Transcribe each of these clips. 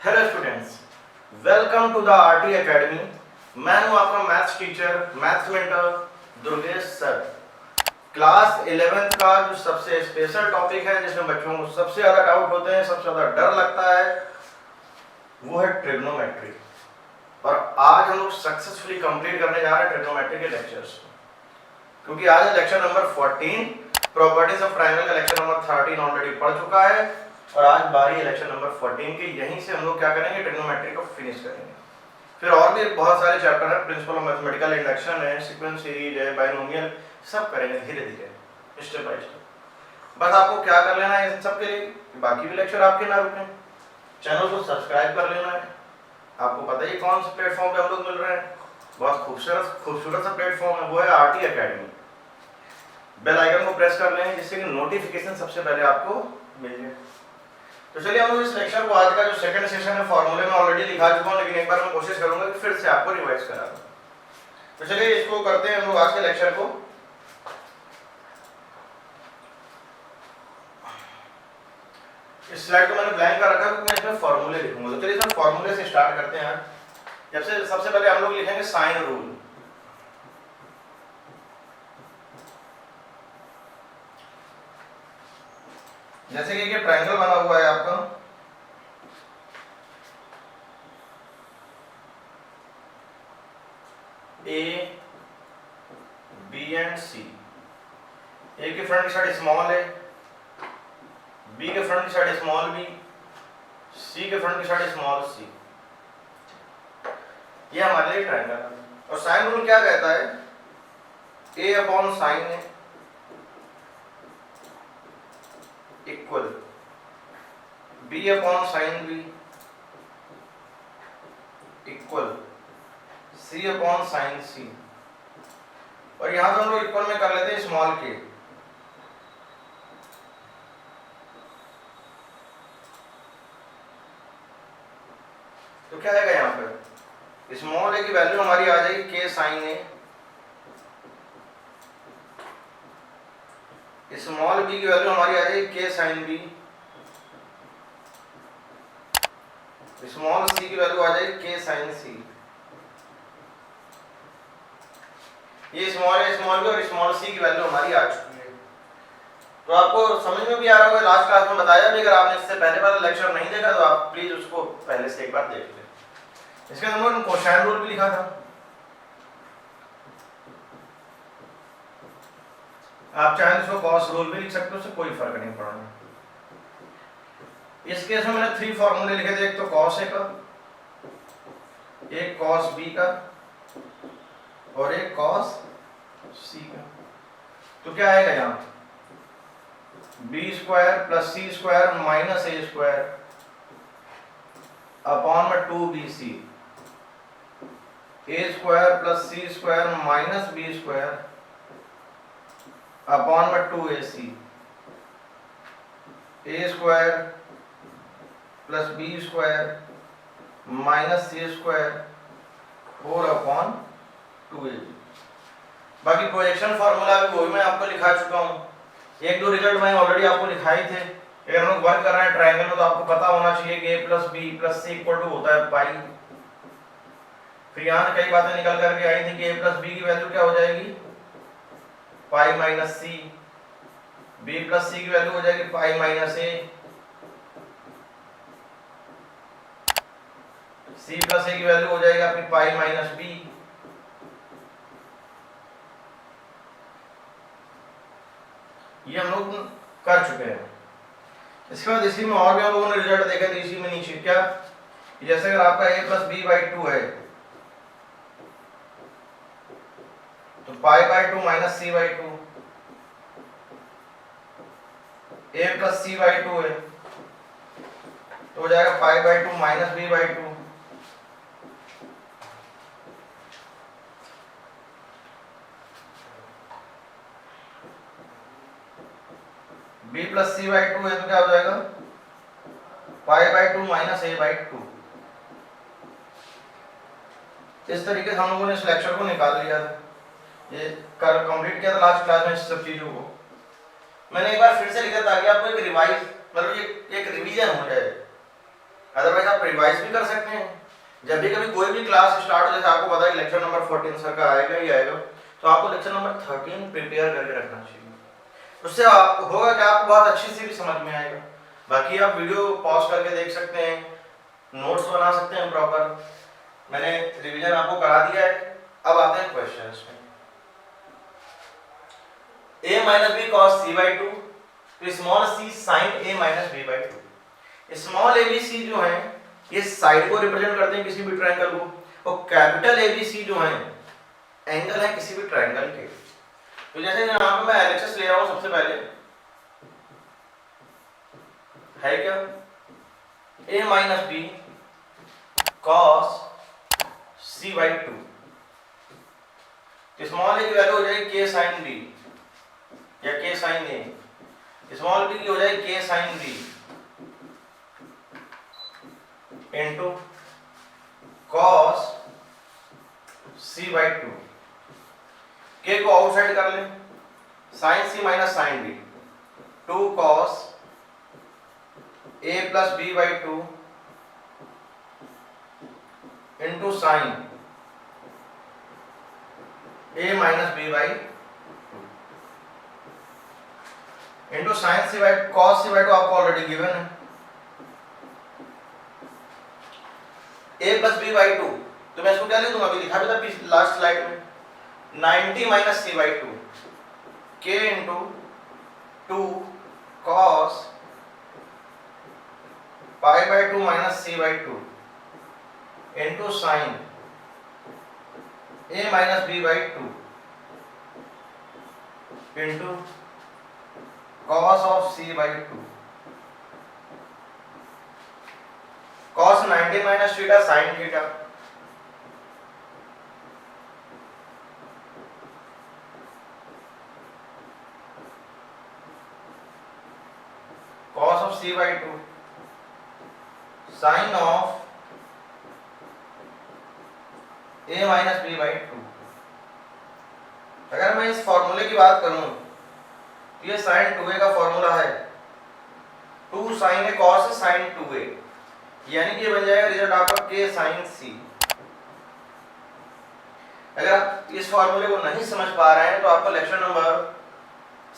Hello students, welcome to the RT academy. मैं हूं आपका maths teacher, maths mentor Durgesh sir. Class 11th का जो सबसे स्पेशल टॉपिक है, जिसमें बच्चों को सबसे ज़्यादा डाउट होते हैं, सबसे ज़्यादा डर लगता है, वो है ट्रिग्नोमेट्री। और आज हम लोग सक्सेसफुली कंप्लीट करने जा रहे हैं ट्रिग्नोमेट्री के लेक्चर्स, क्योंकि आज है lecture number 14। Properties of triangle का लेक्चर नंबर 13 ऑलरेडी पढ़ चुका है और आज बारी है लेक्चर नंबर 14 की। यहीं से हम लोग क्या करेंगे, ट्रिग्नोमेट्री को फिनिश करेंगे। फिर और भी बहुत सारे चैप्टर है, प्रिंसिपल ऑफ मैथमेटिकल इंडक्शन है, सीक्वेंस सीरीज है, बाइनोमियल, सब करेंगे धीरे धीरे, स्टेप बाय स्टेप। बस आपको क्या कर लेना है इन सब के लिए, बाकी भी लेक्चर आपके ना रुकें। चैनल को सब्सक्राइब कर लेना है। आपको पता ही कौन से प्लेटफॉर्म पे हम लोग मिल रहे हैं, बहुत खूबसूरत सा प्लेटफॉर्म है, वो है आरटी एकेडमी। बेल आइकन को प्रेस कर लें जिससे कि नोटिफिकेशन सबसे पहले आपको मिल जाए। तो चलिए हम लोग इस लेक्चर को, आज का जो सेकंड सेशन है, फॉर्मूले में ऑलरेडी लिखा चुका हूं, लेकिन एक बार मैं कोशिश करूंगा कि फिर से आपको रिवाइज करा दूं। तो चलिए इसको करते हैं हम लोग आज के लेक्चर को। इस स्लाइड को मैंने ब्लैंक कर रखा है क्योंकि मैं इसमें फॉर्मूले लिखूंगा। तो चलिए इसमें फॉर्मूले से स्टार्ट करते हैं। जब सबसे पहले हम लोग लिखेंगे साइन रूल। जैसे कि ये ट्रायंगल बना हुआ है आपका, ए बी एंड सी। ए के फ्रंट की साइड स्मॉल है, बी के फ्रंट की साइड स्मॉल बी, सी के फ्रंट की साइड स्मॉल सी। ये हमारे लिए ट्रायंगल है। और साइन रूल क्या कहता है, A upon sine A equal B upon sine B equal C upon sine C. और यहां तो हम लोग इक्वल में कर लेते हैं स्मॉल के। तो क्या आएगा यहां पर, स्मॉल ए की वैल्यू हमारी आ जाएगी के साइन ए, स्मॉल बी की वैल्यू हमारी आ जाएगी के साइन बी, स्मॉल सी की वैल्यू आ जाएगी के साइन सी। ये स्मॉल ए, स्मॉल बी और स्मॉल सी की वैल्यू हमारी आ चुकी है। तो आपको समझ में भी आ रहा होगा, लास्ट क्लास में बताया भी। अगर आपने इससे पहले वाला लेक्चर नहीं देखा तो आप प्लीज उसको पहले से एक बार देख लें। इसके अंदर हमने कोसाइन रूल भी लिखा था। आप चाहें तो इसको कॉस रूल भी लिख सकते हो, उससे कोई फर्क नहीं पड़ेगा। इस केस में मैंने 3 फॉर्मूले लिखे थे, एक तो कॉस ए का, एक कॉस बी का और एक कॉस सी का। तो क्या आएगा यहाँ, B square plus C square minus A square upon में 2bc, A square plus C square minus B square upon में 2ac, A square plus B square minus C square 4 upon 2ab। बाकी projection formula भी वो भी मैं आपको लिखा चुका हूँ। एक दो रिजल्ट मैं ऑलरेडी आपको लिखाई थे। अगर हम लोग वर्क कर रहे हैं ट्रायंगल में तो आपको पता होना चाहिए कि a plus B plus C equal to होता है पाई। फिर यहाँ से कई बातें निकल करके आई थी कि a प्लस बी की वैल्यू क्या हो जाएगी, पाई माइनस सी, बी प्लस सी की वैल्यू हो जाएगी पाई माइनस ए, सी प्लस ए की वैल्यू हो जाएगी अपनी पाई माइनस बी। ये हम लोग कर चुके हैं। इसके बाद इसी में और भी हम लोगों ने रिजल्ट देखा था इसी में नीचे, क्या, जैसे अगर आपका a प्लस बी बाई 2 है तो pi by 2 minus C by 2, a plus C by 2 है तो हो जाएगा pi by 2 minus B by 2। b plus C by 2 है तो क्या हो जाएगा, pi by 2 minus A by 2। इस तरीके से हम लोगों ने इस लेक्चर को निकाल लिया था, ये कर कंप्लीट किया था लास्ट क्लास में। इस सब चीजों को मैंने एक बार फिर से लिखा ताकि आपको एक रिवाइज, मतलब ये एक रिवीजन हो जाए। अदरवाइज आप रिवाइज भी कर सकते हैं। जब भी कभी कोई भी क्लास स्टार्ट हो, जैसे आपको पता है लेक्चर नंबर 14 सर का आएगा ही आएगा, तो आपको लेक्चर नंबर 13 प्रिपेयर करके रखना चाहिए। उससे आप होगा कि आपको बहुत अच्छे से भी समझ में आएगा। बाकी आप वीडियो पॉज करके देख सकते हैं, नोट्स बना सकते हैं प्रॉपर। मैंने रिवीजन आपको करा दिया है। अब आते हैं क्वेश्चंस में। a minus B cos C by two, तो small C sine a minus B by two. Small A B C जो है ये साइड को रिप्रेजेंट करते हैं किसी भी ट्रायंगल को, और कैपिटल ए बी सी जो है एंगल है किसी भी ट्रायंगल के। तो जैसे यहाँ पे मैं एलएचएस ले रहा हूँ, सबसे पहले है क्या a minus B cos C by two, small A की वैल्यू हो जाएगी k साइन b या k sine a, small b की हो जाएगी k sine b into cos c by two. k को आउटसाइड कर लें, sine c minus sine b, 2 cos a plus b by two into sine a minus b by into sine c by cos c by two आपको already given है, a plus b by two. तो मैं इसको क्या लिख दूंगा, अभी लिखा भी था लास्ट स्लाइड में, 90 minus c by two k into 2 cos pi by two minus c by two into sine a minus b by two into cos of c by two. cos 90 minus theta sine theta, cos of c by two sine of a minus b by two. अगर मैं इस फॉर्मूले की बात करूं तो ये sign 2a का फॉर्मूला है, 2 sine a cos a sine 2a, यानी कि ये बन जाएगा रिजल्ट आपका k साइन c। अगर आप इस फॉर्मूले को नहीं समझ पा रहे हैं तो आपको लेक्चर नंबर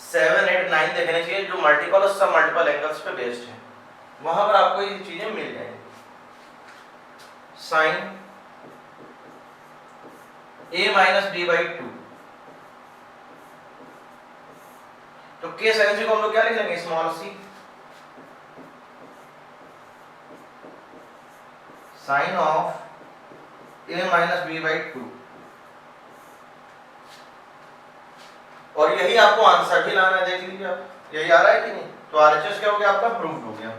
7, 8, 9 देखने चाहिए, जो मल्टीपल और सब मल्टीपल एंगल्स पे बेस्ड है। वहां पर आपको ये चीजें मिल जाएंगी। Sine a minus b by two, तो k साइन c को हम लोग क्या लिख लेंगे, small c, sine of a minus b by two. और यही आपको आंसर भी लाना है, देख लीजिए आप, यही आ रहा है कि नहीं। तो आरएचएस क्या हो गया आपका, प्रूफ हो गया।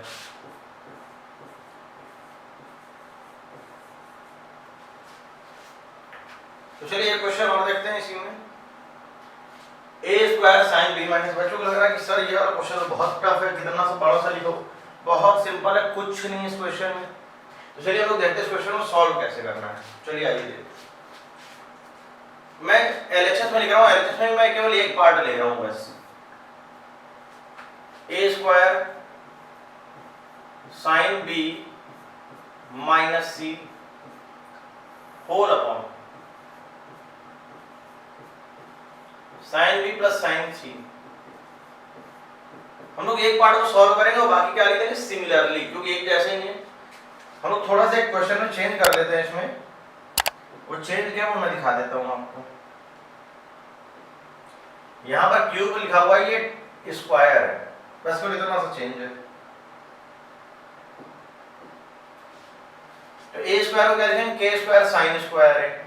तो चलिए एक क्वेश्चन और देखते हैं इसी में। ए स्क्वायर साइन बी माइनस, बच्चों को लग रहा है कि सर ये वाला क्वेश्चन तो बहुत टफ है, कितना सा बड़ा सा लिखो। बहुत सिंपल है, कुछ नहीं इस क्वेश्चन में। तो चलिए हम लोग देखते हैं इस क्वेश्चन को सॉल्व कैसे करना है। चलिए आइए देखते। मैं एलएचएस में लिख रहा हूँ, एलएचएस में मैं केवल एक पार्ट ले रहा हूँ बस। A square sine B minus C whole upon sine B plus sine C. हम लोग एक पार्ट को सॉल्व करेंगे और बाकी क्या लिखेंगे सिमिलरली, क्योंकि एक जैसे ही है। हम लोग थोड़ा सा एक क्वेश्चन में चेंज कर लेते हैं इसमें, वो चेंज क्या वो मैं दिखा देता हूं आपको। यहां पर क्यूब लिखा हुआ है, ये स्क्वायर है, बस को इतना सा चेंज है। तो ए स्क्वायर को क्या लिखेंगे, के स्क्वायर साइन स्क्वायर है,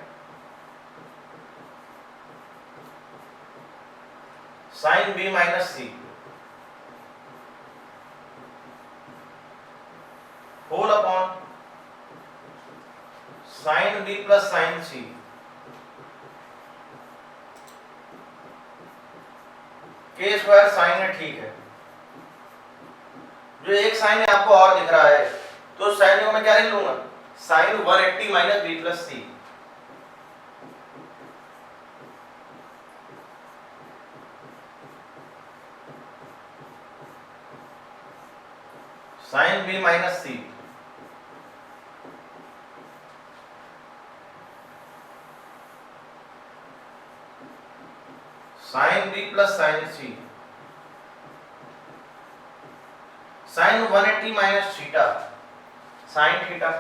sine B minus C whole upon sine B plus sine C. K square sign है, ठीक है। जो एक साइन है आपको और दिख रहा है, तो साइन को मैं क्या लिख लूंगा, sine 180 minus B plus C. Sine B minus C sine B plus sine C, sine 180 minus theta, sine theta,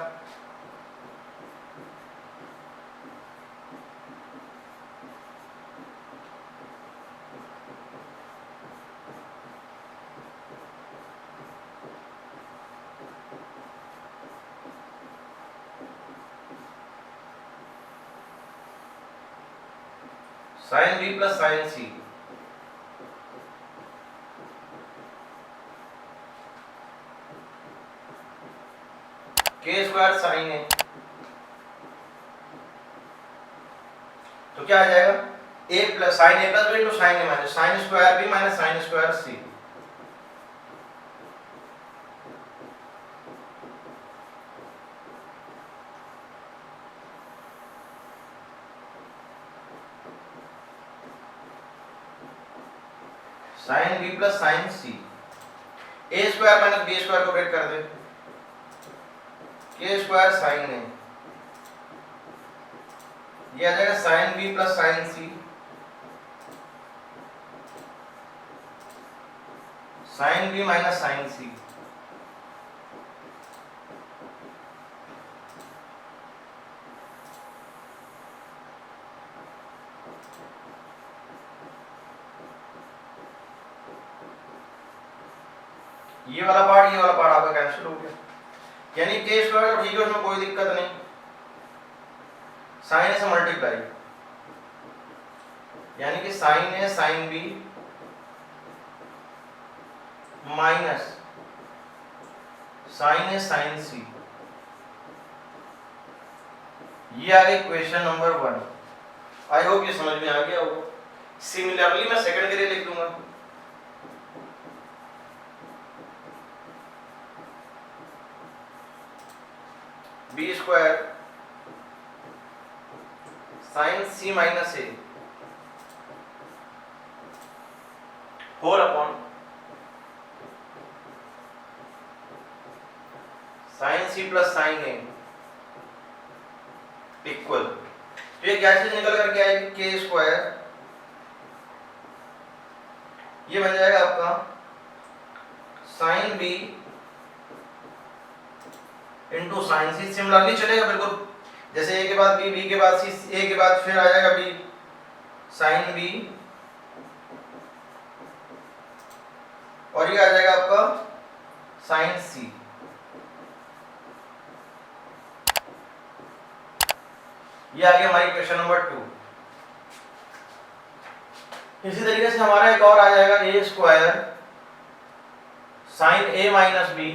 sine B plus sine C, K square sine A, तो क्या आ जाएगा A plus sine A plus B into sine A minus sine square B minus sine square C, sine B plus sine C, A square minus B square को break कर दे, के square sine ए, ये आ जाएगा sign B plus sine C, sine B minus sine सी, ये वाला part आपका cancel हो गया, यानी के स्क्वायर तो ठीक है, उसमें कोई दिक्कत नहीं, साइन ए से मल्टीप्लाई, यानी कि साइन ए साइन बी माइनस साइन ए साइन सी, ये आ गई क्वेश्चन नंबर 1। आई होप ये समझ में आ गया होगा। सिमिलरली मैं सेकंड के लिए लिख दूंगा, B square sine C minus A whole upon sine C plus sine A equal, तो ये क्या चीज निकल करके आएगी, के स्क्वायर, ये बन जाएगा आपका साइन बी इंटू साइन सी, सिमिलरली चलेगा बिल्कुल, जैसे ए के बाद बी के बाद सी, ए के बाद फिर आ जाएगा बी, साइन बी, और ये आ जाएगा आपका साइन सी। ये आ गया हमारी क्वेश्चन नंबर 2। इसी तरीके से हमारा एक और आ जाएगा A square sine A minus B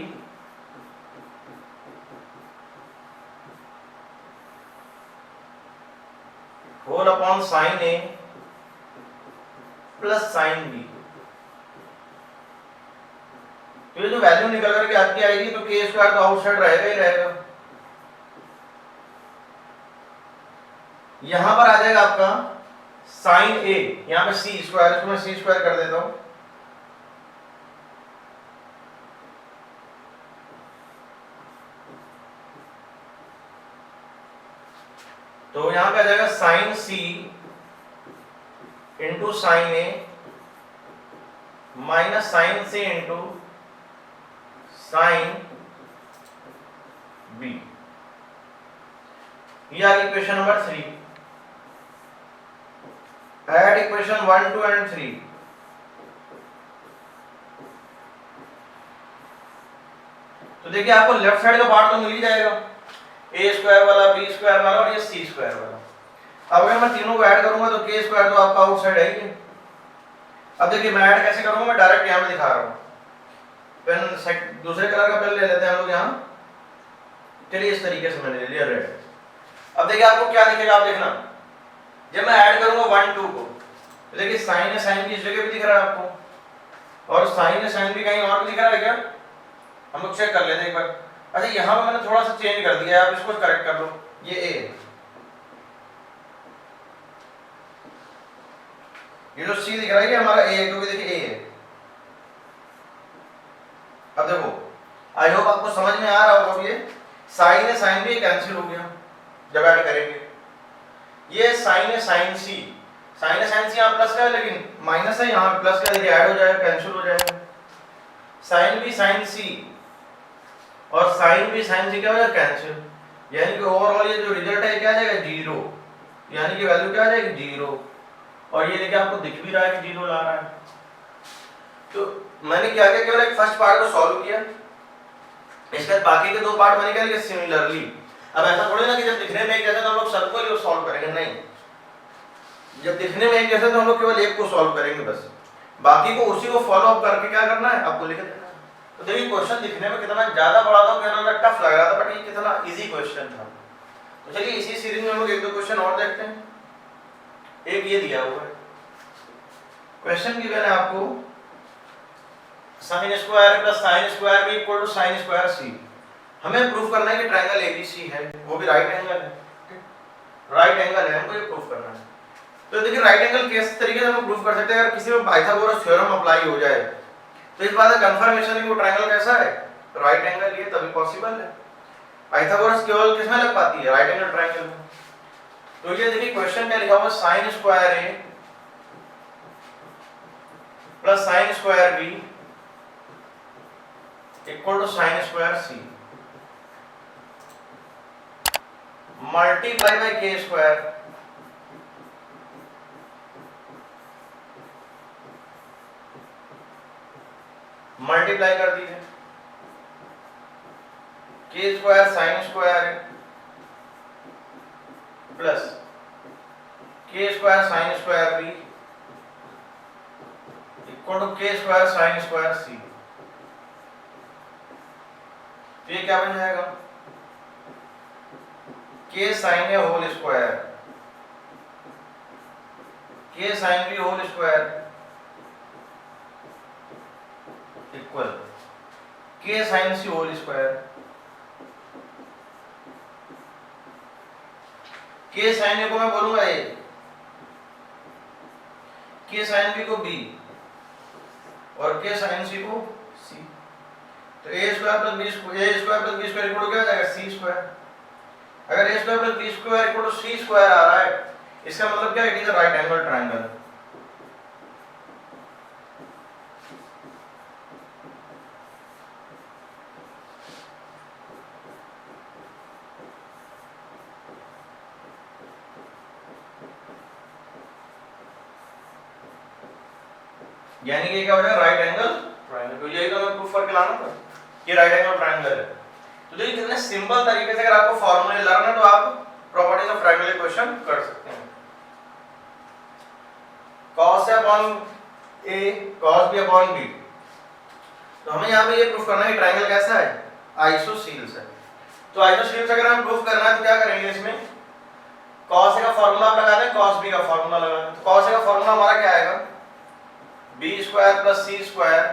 whole upon sine A plus sine B, तो ये जो वैल्यू निकल करके आपकी आएगी, तो के स्क्वायर तो आउटसाइड रहेगा ही रहेगा, यहां पर आ जाएगा आपका साइन ए, यहां पे सी स्क्वायर, इसको मैं सी स्क्वायर कर देता हूं, तो यहां पे आ जाएगा sign C into sine A minus sine C into sine B. ये आ गई question number 3। Add equation 1, 2 and 3। तो देखिए आपको लेफ्ट साइड का पार्ट तो मिल ही जाएगा, ए स्क्वायर वाला, बी स्क्वायर वाला और ये सी स्क्वायर वाला। अब अगर मैं तीनों को ऐड करूंगा तो के स्क्वायर तो आपका आउटसाइड है ही। अब देखिए मैं ऐड कैसे करूंगा, मैं डायरेक्ट यहां पे दिखा रहा हूं, पेन दूसरे कलर का पेन ले लेते हैं हम लोग यहां। चलिए इस तरीके से मैंने ले लिया रेड। अब देखिए आपको क्या दिखेगा, आप देखना जब मैं ऐड करूंगा 1, 2 को, तो देखिए साइन है, साइन भी इस जगह भी दिख रहा है आपको, और साइन है, साइन भी कहीं और भी दिख रहा है क्या, हम लोग चेक कर लेते हैं एक बार। अच्छा यहाँ पे मैंने थोड़ा सा चेंज कर दिया है, आप इसको करेक्ट कर लो, ये ए है, ये जो सी दिख रहा है ये हमारा ए है, क्योंकि देखिए ए है। अब देखो आई होप आपको समझ में आ रहा होगा, अब ये साइन है, साइन भी कैंसिल हो गया जब ऐड करेंगे, ये साइन है, साइन सी, साइन है, साइन सी यहाँ प्लस का है लेकिन माइनस है, यहाँ प्लस का देखिए ऐड हो जाएगा, कैंसिल हो जाएगा। साइन बी साइन सी और साइन बी साइन सी क्या हो जाएगा, कैंसिल। यानी कि ओवरऑल ये जो रिजल्ट है क्या आ जाएगा, जीरो, यानी कि वैल्यू क्या आ जाएगी, जीरो। और ये देखिए आपको दिख भी रहा है कि जीरो ला रहा है। तो मैंने क्या किया, केवल एक फर्स्ट पार्ट को सॉल्व किया, इसके बाद बाकी के दो पार्ट मैंने क्या किया, सिमिलरली। अब ऐसा थोड़ी ना कि जब दिखने में एक जैसा तो हम लोग सबको ही सॉल्व करेंगे, नहीं, जब दिखने में एक जैसा तो हम लोग केवल एक को सॉल्व करेंगे बस, बाकी को उसी को फॉलो अप करके क्या करना है, आपको लिख देना है। तो देखिए क्वेश्चन दिखने में कितना ज्यादा बड़ा था, कितना टफ लग रहा था, बट ये कितना इजी क्वेश्चन था। तो चलिए इसी सीरीज में हम लोग एक दो क्वेश्चन और देखते हैं। एक ये दिया हुआ है क्वेश्चन की, मैंने आपको sin square plus sin square भी equal to sin square c। हमें प्रूफ करना है कि ट्रायंगल एबीसी है, वो भी राइट एंगल है, राइट एंगल है, हमको ये प्रूफ करना है। तो देखिए राइट एंगल किस तरीके से हम प्रूफ कर सकते हैं, अगर किसी में पाइथागोरस थ्योरम अप्लाई हो जाए तो इस बात का कंफर्मेशन है कि वो ट्रायंगल कैसा है, राइट एंगल, ये तभी पॉसिबल है। पाइथागोरस केवल किसमें लग पाती है, राइट एंगल ट्रायंगल में। तो ये देखिए क्वेश्चन क्या लिखा हुआ, sin square a plus sin square b equal to sin square c multiply by k square multiply कर दीजिए k square sin square plus k square sin square b equal to k square sin square c। तो ये क्या बन जाएगा, k sin a whole square, k sin b whole square equal k sin c whole square, k sin a को मैं बोलूंगा a, k sin b को b और k sin c को c। तो a square plus b square equal to क्या आ जाएगा, c स्क्वायर। अगर a square plus b square equal to c square आ रहा है, इसका मतलब क्या है, it is a right angle triangle. यानी कि क्या हो जाएगा, राइट एंगल ट्रायंगल। तो यही तो हमें प्रूफ करके लाना था कि राइट एंगल ट्रायंगल है। तो देखिए कितने सिंपल तरीके से अगर आपको फार्मूले लर्न है तो आप प्रॉपर्टीज ऑफ ट्रायंगल इक्वेशन कर सकते हैं। cos a upon a cos b upon b। तो हमें यहाँ पे ये प्रूफ करना है कि ट्रायंगल कैसा है, आइसोसील्स है। तो आइसोसील्स अगर हम प्रूफ करना है तो क्या करेंगे, इसमें cos a का फार्मूला आप लगा दें, cos b का फार्मूला लगा दें। तो cos a का फार्मूला हमारा क्या आएगा, b स्क्वायर प्लस c स्क्वायर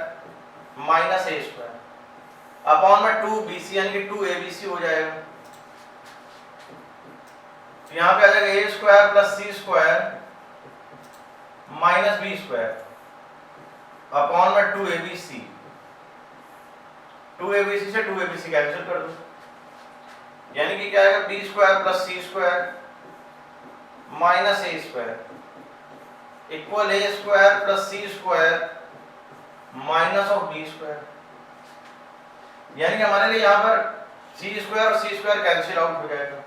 माइनस a स्क्वायर अपॉन में 2bc यानी कि 2abc हो जाएगा। तो यहाँ पे आ जाएगा a स्क्वायर प्लस c स्क्वायर माइनस b स्क्वायर अपॉन में 2abc, 2abc से 2abc कैंसिल कर दो, यानी कि क्या आएगा, b स्क्वायर प्लस c स्क्वायर minus a square equal a square plus c स्क्वायर माइनस ऑफ b स्क्वायर। यानी कि हमारे लिए यहाँ पर c स्क्वायर और c स्क्वायर कैंसिल आउट हो जाएगा।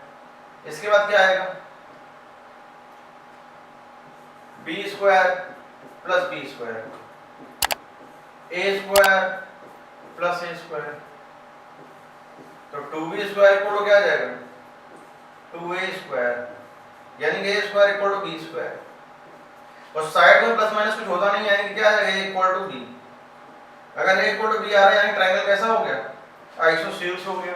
इसके बाद क्या आएगा, b स्क्वायर plus b square a square plus a square. तो 2b स्क्वायर इक्वल टू क्या आ जाएगा, 2a स्क्वायर, यानी कि a square equal to b square. और साइड में प्लस माइनस कुछ होता नहीं, यानी कि क्या आ जाएगा, a इक्वल टू b। अगर a इक्वल टू b आ रहा है यानी ट्रायंगल कैसा हो गया, आइसोसील्स हो गया।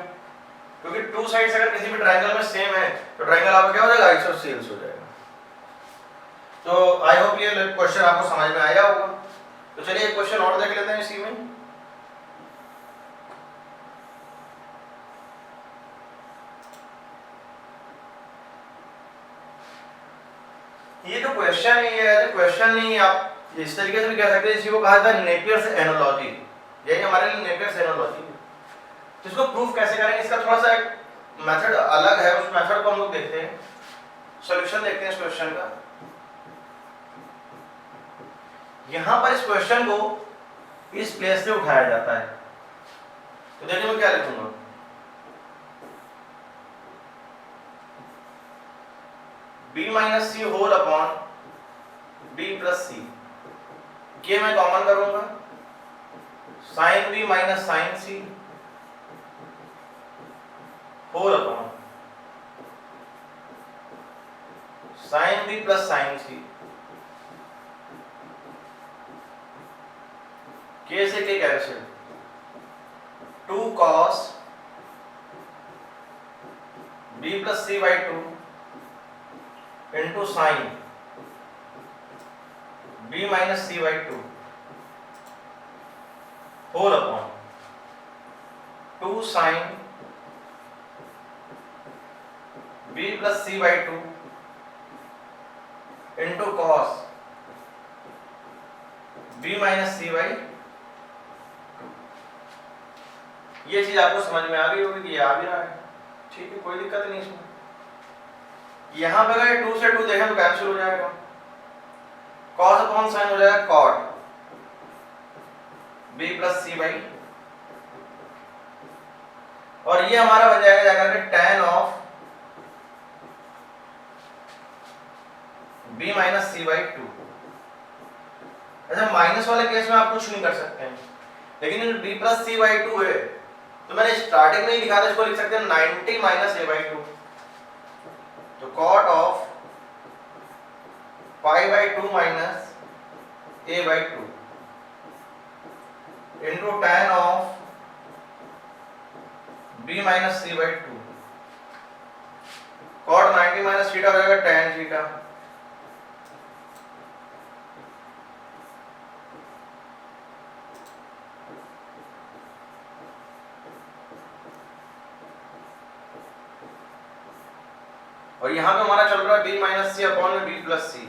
क्योंकि टू साइड्स अगर किसी भी ट्रायंगल में सेम है तो ट्रायंगल आपका क्या हो जाएगा, आइसोसील्स हो जाएगा। तो आई होप ये क्वेश्चन आपको समझ में आया होगा। तो चलिए एक क्वेश्चन और देख लेते हैं इसी में। ये जो क्वेश्चन है, ये क्वेश्चन नहीं, आप इस तरीके से भी कह सकते हैं, इसी को कहा था नेपियर्स एनालॉजी। यही हमारे लिए नेपियर्स एनालॉजी। तो इसको प्रूफ कैसे करेंगे, इसका थोड़ा सा एक मेथड अलग है, उस मेथड को हम लोग देखते हैं, सॉल्यूशन देखते हैं इस क्वेश्चन का। यहां पर इस क्वेश्चन को इस प्लेस से उठाया जाता है। तो देखिए मैं क्या लिखूंगा, b minus C whole upon b plus C, ये मैं कॉमन करूंगा, sine b minus sine C whole upon sine b plus sine C, के से के cancel, 2 cos b plus C by 2 into sine b minus C by 2 whole upon 2 sine b plus C by 2 into cos b minus C by 2। ये चीज आपको समझ में आ गई होगी कि ये आ भी रहा है, ठीक है, कोई दिक्कत नहीं इसमें। यहां पे अगर 2 से 2 देखें तो कैंसिल हो जाएगा, cos अपॉन साइन हो जाएगा cot b plus C by, और ये हमारा बन जाएगा जाकर के tan of b minus C by 2। अच्छा, माइनस वाले केस में आप कुछ नहीं कर सकते हैं, लेकिन b प्लस सी बाई 2 है तो मैंने स्टार्टिंग में ही लिखा था, इसको लिख सकते हैं 90 माइनस a बाई 2, तो cot of pi by 2 minus a by 2 into tan of b minus C by 2, cot 90 minus theta हो जाएगा tan थीटा, और यहां पे हमारा चल रहा है b माइनस सी अपॉन में b प्लस सी।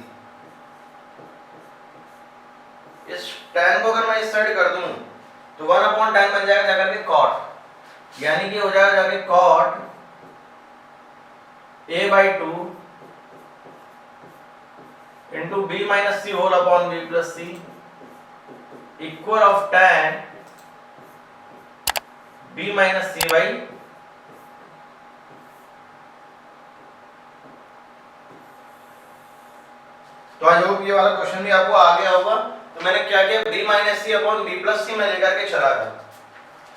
इस tan को अगर मैं इस साइड कर दूं तो 1 अपॉन tan बन जाएगा जाकर के cot, यानी कि हो जाएगा जाके cot a by 2 into b minus C whole upon b plus C equal of tan b minus C by. तो आज होप ये वाला क्वेश्चन भी आपको आ गया होगा। तो मैंने क्या किया, b माइनस सी अपॉन b प्लस सी में लेकर के चला गया।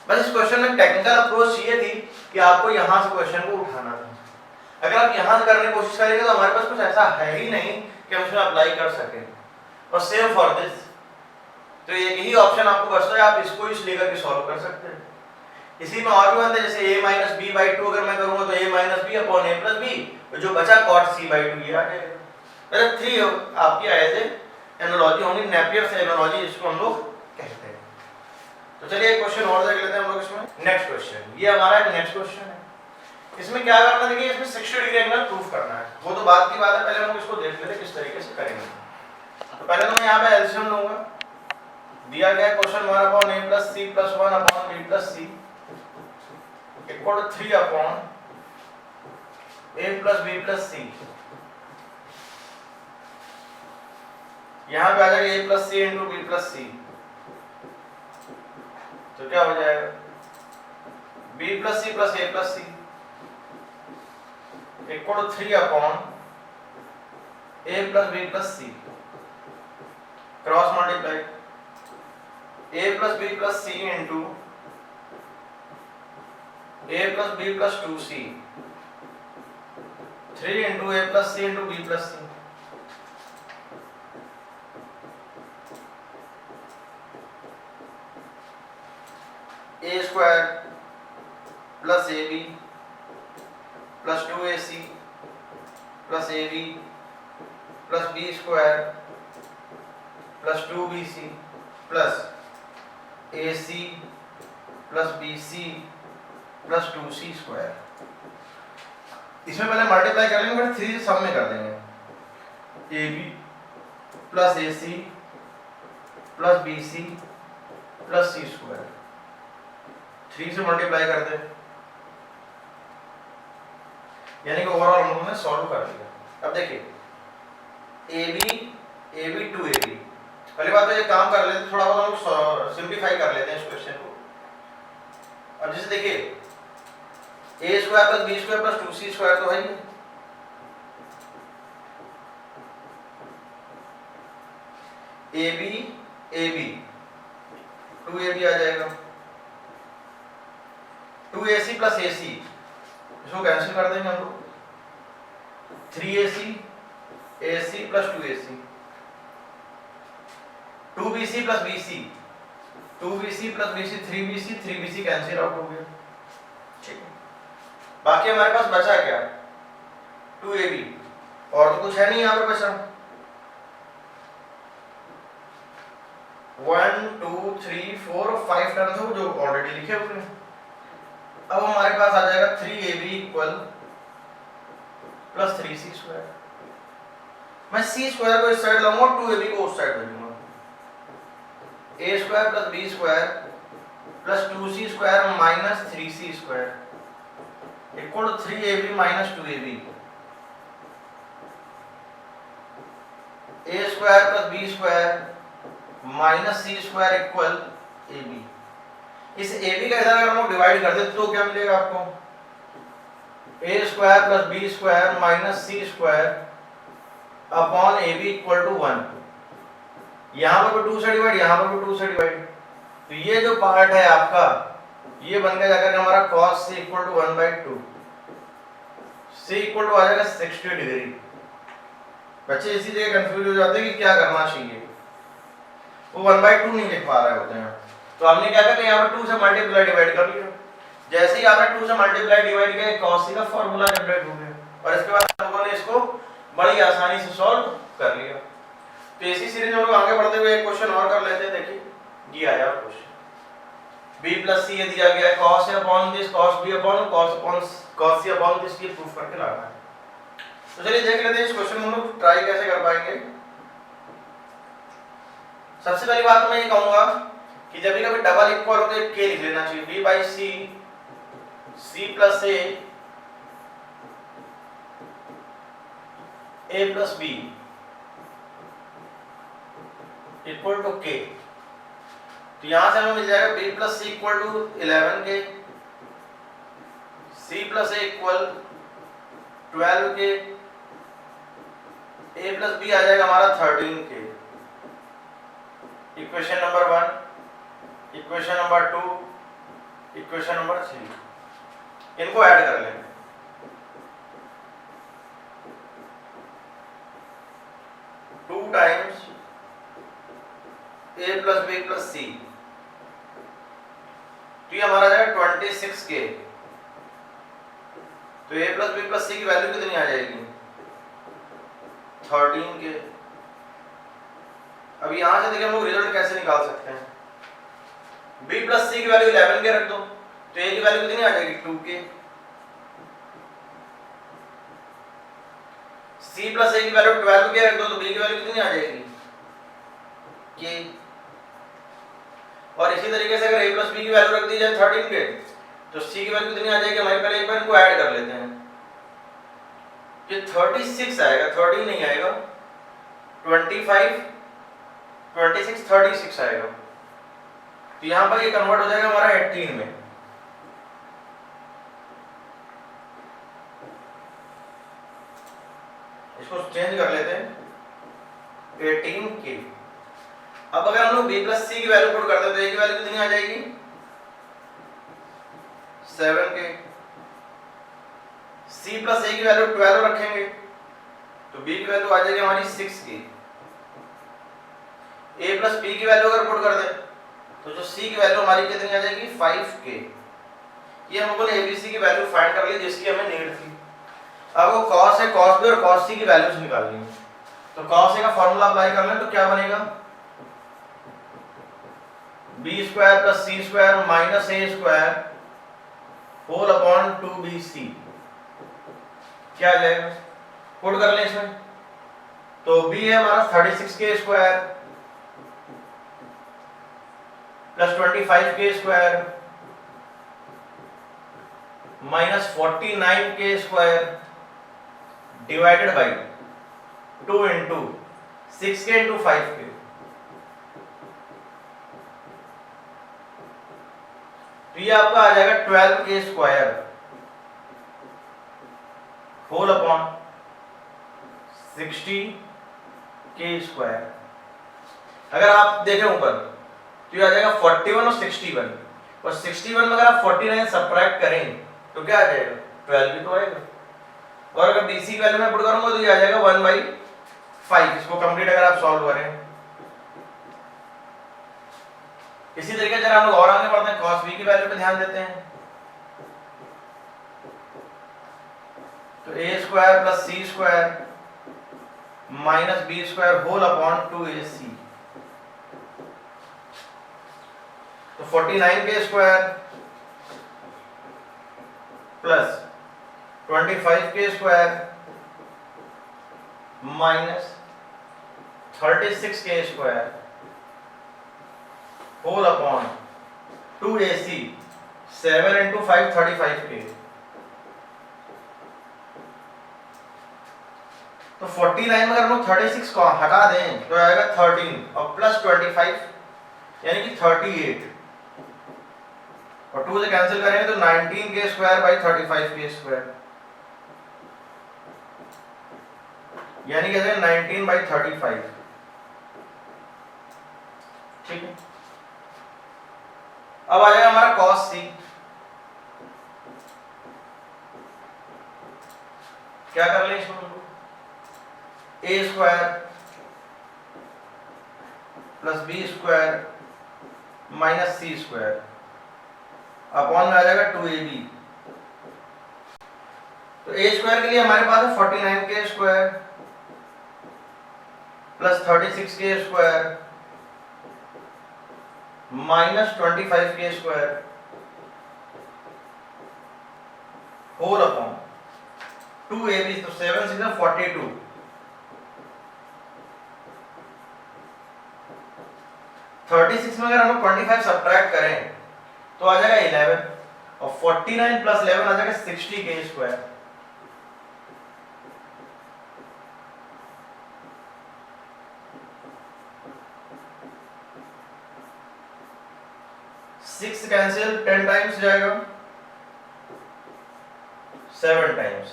बस इस क्वेश्चन में टेक्निकल अप्रोच ये थी कि आपको यहाँ से क्वेश्चन को उठाना था। अगर आप यहाँ से करने की कोशिश करेंगे तो हमारे पास कुछ ऐसा है ही नहीं कि हम उसमें अप्लाई कर सकें। और सेम फॉर दिस, तो एक ही ऑप्शन आपको बचता है, आप इसको इस लेकर के सॉल्व कर सकते हैं। इसी में और भी बनते हैं, जैसे a माइनस b बाई 2 अगर मैं करूँगा तो a minus b upon a plus b, तो जो बचा cot c बाई 2 ये आ जाएगा। मतलब 3 आपकी एज ए एनालॉजी होंगी, नेपियर से एनालॉजी जिसको हम लोग कहते हैं। तो चलिए एक क्वेश्चन और देख लेते हैं हम लोग इसमें। नेक्स्ट क्वेश्चन, ये हमारा नेक्स्ट क्वेश्चन है। इसमें क्या करना है, देखिए इसमें 60 डिग्री एंगल प्रूफ करना है। वो तो बात की बात है, पहले हम लोग इसको देख लेते हैं किस तरीके से करेंगे। तो पहले तो मैं यहाँ पे एलसीएम लूंगा। दिया गया question 1 upon a plus c plus 1 upon b plus c equal 3 upon a plus b plus c। यहाँ पे आ जाएगा a plus C into B plus C, तो क्या हो जाएगा b plus C plus a plus C equal 3 upon a plus b plus C, cross multiply a plus b plus C into a plus b plus 2c, 3 into a plus C into b plus C. a square plus A B plus 2ac plus A B plus B square plus 2bc plus ac plus bc plus 2c square. इसमें पहले multiply कर लेंगे, फिर 3 से सम में कर देंगे। ab plus ac plus bc plus c square, 3 से मल्टीप्लाई कर दे, यानी कि ओवरऑल हम लोगों ने सॉल्व कर दिया। अब देखिए ab 2ab पहली बात तो ये काम कर लेते हैं, थोड़ा बहुत हम लोग सिंप्लीफाई कर लेते हैं इस क्वेश्चन को। अब जैसे देखिए A square plus B square plus 2c square तो है ही, ए बी 2ab आ जाएगा, 2ac प्लस ac इसको कैंसिल कर देंगे हम लोग, 3ac ac plus 2ac, 2bc plus bc 2bc plus bc 3bc cancel out हो गया। ठीक है, बाकी हमारे पास बचा क्या, 2ab, और तो कुछ है नहीं यहाँ पर बचा। 1 2 3 4 और 5 टर्म्स हो जो ऑलरेडी लिखे हुए हैं। अब हमारे पास आ जाएगा 3ab equal plus 3c square. मैं c स्क्वायर को इस साइड लाऊंगा और 2ab को उस साइड भेजूंगा। a स्क्वायर प्लस b स्क्वायर plus 2c square minus 3c square equal 3ab minus 2ab। a square plus b square minus c square equal ab। इस ab का इधर अगर हम लोग डिवाइड कर दें तो क्या मिलेगा आपको, a square plus b square minus c square upon ab equal to 1। यहाँ पर भी 2 से डिवाइड, यहाँ पर भी 2 से डिवाइड, तो ये जो पार्ट है आपका ये बन गया जाकर हमारा cos c equal to 1/2, c equal to आ जाएगा 60 डिग्री। बच्चे इसी जगह कंफ्यूज हो जाते हैं कि क्या करना चाहिए, वो 1/2 नहीं लिख पा रहे होते हैं। तो हमने क्या किया, यहाँ पर 2 से मल्टीप्लाई डिवाइड कर लिया। जैसे ही आपने 2 से मल्टीप्लाई डिवाइड किया cos c का फार्मूला जनरेट हो गया, और इसके बाद हम लोगों ने इसको बड़ी आसानी से सॉल्व कर लिया। तो इसी सीरीज में हम लोग आगे बढ़ते हुए एक क्वेश्चन और कर लेते हैं। देखिए ये आया क्वेश्चन, b प्लस c ये दिया गया है, cos a upon this cos b upon cos c upon this, ये प्रूफ करके लाना है। तो चलिए देख लेते हैं इस क्वेश्चन में हम लोग ट्राई कैसे कर पाएंगे। सबसे पहली बात मैं ये कहूंगा कि जब भी कभी डबल इक्वल हो तो एक k लिख लेना चाहिए, b by c c plus a plus b equal to k। तो यहां से हमें मिल जाएगा b plus c equal to 11k, c plus a equal 12k, a plus b आ जाएगा हमारा 13k। Equation number 1, equation number 2, equation number 3, इनको ऐड कर लेंगे। Two times a plus b plus c, तो ये हमारा जाएगा 26k। तो a plus b plus c की वैल्यू कितनी आ जाएगी, 13k। अब यहां से देखिए हम लोग रिजल्ट कैसे निकाल सकते हैं, b प्लस c की वैल्यू 11k रख दो तो a की वैल्यू कितनी आ जाएगी, 2k। c प्लस a की वैल्यू 12k रख दो तो b की वैल्यू कितनी आ जाएगी, k। और इसी तरीके से अगर a प्लस b की वैल्यू रख दी जाए 13k तो c की वैल्यू कितनी आ जाएगी हमारे, पहले एक बार इनको ऐड कर लेते हैं। ये 36 आएगा, 30 नहीं आएगा, 25 26 36 आएगा। तो यहां पर ये कन्वर्ट हो जाएगा हमारा 18 में। इसको चेंज कर लेते हैं 18k। अब अगर हम लोग b प्लस c की वैल्यू पुट करते हैं तो a की वैल्यू कितनी आ जाएगी, 7k। c प्लस a की वैल्यू 12 रखेंगे तो b की वैल्यू आ जाएगी हमारी 6k। a प्लस b की वैल्यू अगर पुट कर दें तो जो c की वैल्यू हमारी कितनी आ जाएगी, 5k। ये हम लोगों ने abc की वैल्यू फाइंड कर ली जिसकी हमें नीड थी। अब वो cos है, cos b और cos c की वैल्यूज निकालनी है। तो cos a का फार्मूला अप्लाई कर लें तो क्या बनेगा, b स्क्वायर प्लस c स्क्वायर माइनस a स्क्वायर होल अपॉन 2bc। क्या आ जाएगा, पुट कर लें इसमें तो b है हमारा 36k square plus 25k square minus 49k square divided by 2 into 6k into 5k। ये आपका आ जाएगा 12a² होल अपॉन 60k²। अगर आप देखें ऊपर तो ये आ जाएगा 41 और 61, और 61 में अगर आप 49 सब्ट्रैक्ट करें तो क्या आ जाएगा, 12 भी तो आएगा। और अगर BC की वैल्यू में पुट करूंगा तो ये आ जाएगा 1/5। इसको कंप्लीट अगर आप सॉल्व करें, इसी तरीके से हम लोग और आगे बढ़ते हैं, cos b की वैल्यू पे ध्यान देते हैं। तो a² + c² - b² whole upon 2ac। तो 49k² plus 25k² minus 36k² whole upon 2ac। 7 × 5 35k। तो 49 में अगर हम लोग 36 को हटा दें तो आएगा 13 और प्लस 25 यानी कि 38, और 2 से कैंसिल करेंगे तो 19k² / 35k², यानी कि 19/35। ठीक है, अब आ जाएगा हमारा cos c। क्या कर लें इसमें, a² + b² - c² अपॉन में आ जाएगा 2ab। तो a² के लिए हमारे पास है 49k² plus 36k² minus 25k² whole upon 2ab। तो 7 × 6 = 42। 36 में अगर हम लोग 25 सब्ट्रैक्ट करें तो आ जाएगा 11, और 49 + 11 आ जाएगा 60k²। सिक्स कैंसिल 10 टाइम्स जाएगा, 7 टाइम्स।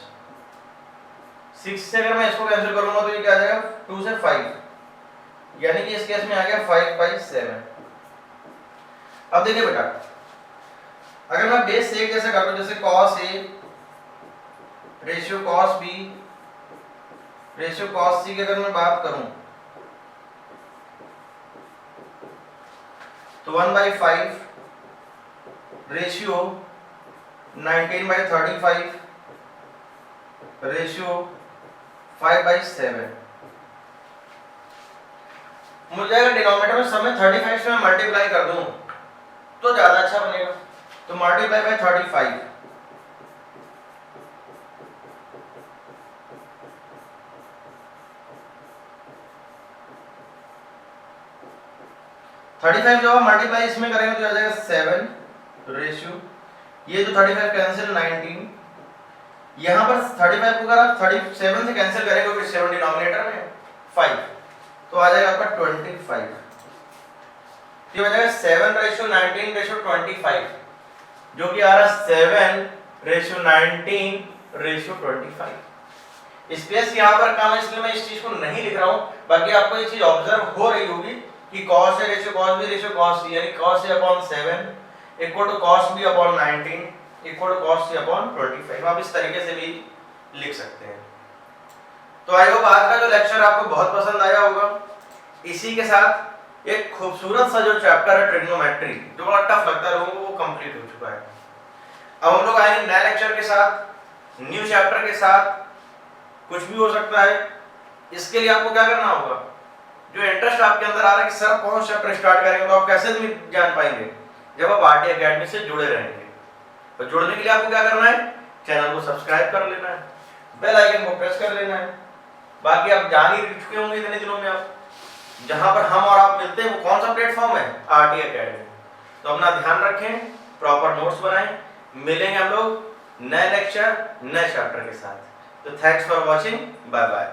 6 से अगर मैं इसको कैंसिल करूंगा तो ये क्या आ जाएगा, 2 से 5, यानी कि इस केस में आ गया 5/7। अब देखिए बेटा, अगर मैं बेस से एक जैसे कर दूं, जैसे cos a ratio cos b ratio cos c की अगर मैं बात करूं तो 1/5 रेशियो 19/35 रेशियो 5/7 मुझे अगर डिनोमिनेटर में सब में 35 से मैं मल्टीप्लाई कर दूं तो ज्यादा अच्छा बनेगा। तो मल्टीप्लाई बाय 35, जब आप मल्टीप्लाई इसमें करेंगे तो आ जाएगा 7 रेशियो, ये तो 35 कैंसिल 19, यहां पर 35 को अगर आप 37 से कैंसिल करेंगे तो 7 डिनोमिनेटर में 5, तो आ जाएगा आपका 25। ये हो जाएगा 7:19:25, जो कि आ रहा 7:19:25। स्पेस यहाँ पर काम है इसलिए मैं इस चीज को नहीं लिख रहा हूँ, बाकी आपको ये चीज ऑब्जर्व हो रही होगी कि cos a ratio cos b ratio cos c, यानी cos a upon 7 equal to cos b upon 19 equal to cos c upon 25। आप इस तरीके से भी लिख सकते हैं। तो आई होप आज का जो लेक्चर आपको बहुत पसंद आया होगा। इसी के साथ एक खूबसूरत सा जो चैप्टर है ट्रिग्नोमेट्री, जो बड़ा टफ लगता है लोगों को, वो कंप्लीट हो चुका है। अब हम लोग आएंगे नए लेक्चर के साथ, न्यू चैप्टर के साथ। कुछ भी हो सकता है, इसके लिए आपको क्या करना होगा, जो इंटरेस्ट आपके अंदर आ रहा है कि सर कौन चैप्टर स्टार्ट करेंगे, तो आप कैसे भी जान पाएंगे जब आप आरटी एकेडमी से जुड़े रहेंगे। तो जुड़ने के लिए आपको क्या करना है, चैनल को सब्सक्राइब कर लेना है, बेल आइकन को प्रेस कर लेना है। बाकी आप जान ही चुके होंगे इतने दिनों में, आप जहां पर हम और आप मिलते हैं वो कौन सा प्लेटफॉर्म है, आरटी एकेडमी। तो अपना ध्यान रखें, प्रॉपर नोट्स बनाएं। मिलेंगे हम लोग नए लेक्चर नए चैप्टर के साथ। तो thanks for watching, bye bye.